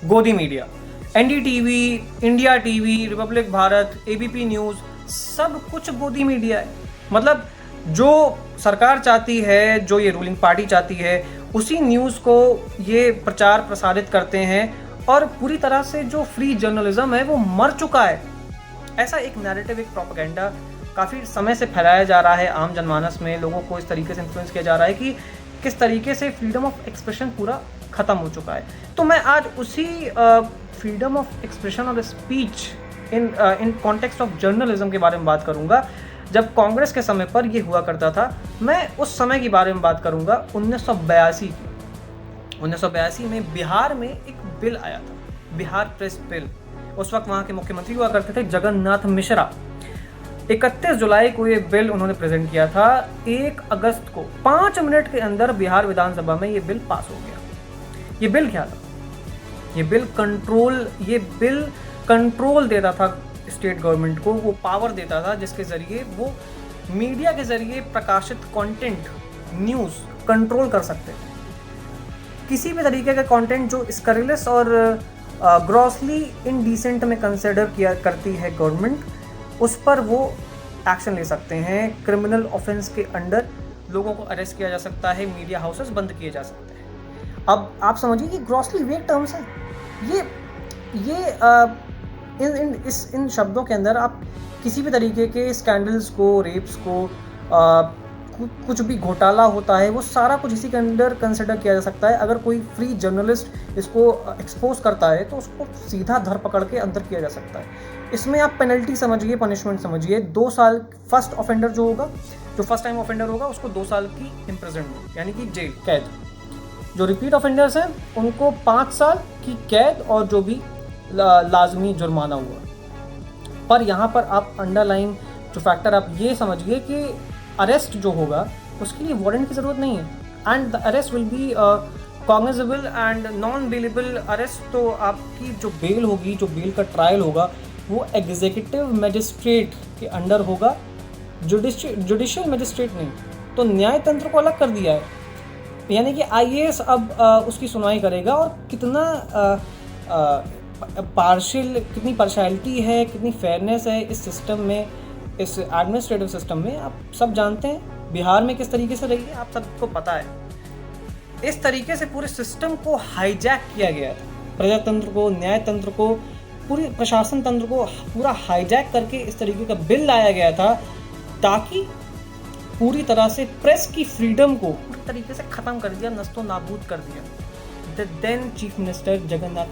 गोदी media, NDTV, India TV, Republic Bharat, ABP news, सब कुछ गोदी मीडिया है। मतलब जो सरकार चाहती है, जो ये रूलिंग पार्टी चाहती है, उसी न्यूज़ को ये प्रचार प्रसारित करते हैं और पूरी तरह से जो फ्री जर्नलिज्म है वो मर चुका है। ऐसा एक नैरेटिव, एक प्रोपेगेंडा काफ़ी समय से फैलाया जा रहा है आम जनमानस में। लोगों को इस तरीके से इन्फ्लुएंस किया जा रहा है कि किस तरीके से फ्रीडम ऑफ एक्सप्रेशन पूरा ख़त्म हो चुका है। तो मैं आज उसी फ्रीडम ऑफ एक्सप्रेशन और speech in context of journalism के बारे में बात करूंगा। जब कांग्रेस के समय पर यह हुआ करता था, मैं उस समय के बारे में बात करूंगा 1982 की। 1982 में बिहार में एक बिल आया था, बिहार प्रेस बिल। उस वक्त वहाँ के मुख्यमंत्री हुआ करते थे जगन्नाथ मिश्रा। 31 जुलाई को ये बिल उन्होंने प्रेजेंट किया था। 1 अगस्त को 5 मिनट के अंदर बिहार विधानसभा में ये बिल पास हो गया। ये बिल क्या था? ये बिल कंट्रोल देता था स्टेट गवर्नमेंट को, वो पावर देता था जिसके ज़रिए वो मीडिया के ज़रिए प्रकाशित कंटेंट, न्यूज़ कंट्रोल कर सकते थे। किसी भी तरीके का कंटेंट जो स्कैंडलस और ग्रॉसली इनडिसेंट में कंसिडर किया करती है गवर्नमेंट, उस पर वो एक्शन ले सकते हैं। क्रिमिनल ऑफेंस के अंडर लोगों को अरेस्ट किया जा सकता है, मीडिया हाउसेस बंद किए जा सकते हैं। अब आप समझिए कि ग्रॉसली वेग टर्म्स हैं ये। इन शब्दों के अंदर आप किसी भी तरीके के स्कैंडल्स को, रेप्स को, कुछ भी घोटाला होता है, वो सारा कुछ इसी के अंदर कंसिडर किया जा सकता है। अगर कोई फ्री जर्नलिस्ट इसको एक्सपोज करता है तो उसको सीधा धर पकड़ के अंदर किया जा सकता है। इसमें आप पेनल्टी समझिए, पनिशमेंट समझिए। 2 साल फर्स्ट ऑफेंडर जो होगा, जो फर्स्ट टाइम ऑफेंडर होगा, उसको 2 साल की इम्प्रिजनमेंट यानी कि जेल, कैद। जो रिपीट ऑफेंडर्स हैं उनको 5 साल की कैद और जो भी लाजमी जुर्माना हुआ। पर यहाँ पर आप अंडरलाइन जो फैक्टर आप ये समझिए कि अरेस्ट जो होगा उसके लिए वारंट की ज़रूरत नहीं है, and the arrest will be cognizable and non bailable arrest. तो आपकी जो बेल होगी, जो बेल का ट्रायल होगा, वो एग्जीक्यूटिव मजिस्ट्रेट के अंडर होगा, जुडिशियल मजिस्ट्रेट नहीं। तो न्याय तंत्र को अलग कर दिया है, यानी कि आईएएस अब उसकी सुनवाई करेगा। और कितना कितनी पार्शियलिटी है, कितनी फेयरनेस है इस सिस्टम में, इस एडमिनिस्ट्रेटिव सिस्टम में, आप सब जानते हैं। बिहार में किस तरीके से रही है आप सबको पता है। इस तरीके से पूरे सिस्टम को हाईजैक किया गया था, प्रजातंत्र को, न्याय तंत्र को, पूरी प्रशासन तंत्र को पूरा हाईजैक करके इस तरीके का बिल लाया गया था ताकि पूरी तरह से प्रेस की फ्रीडम को पूरी तरीके से ख़त्म कर दिया, नस्तो नाबूद कर दिया। The then chief minister Jagannath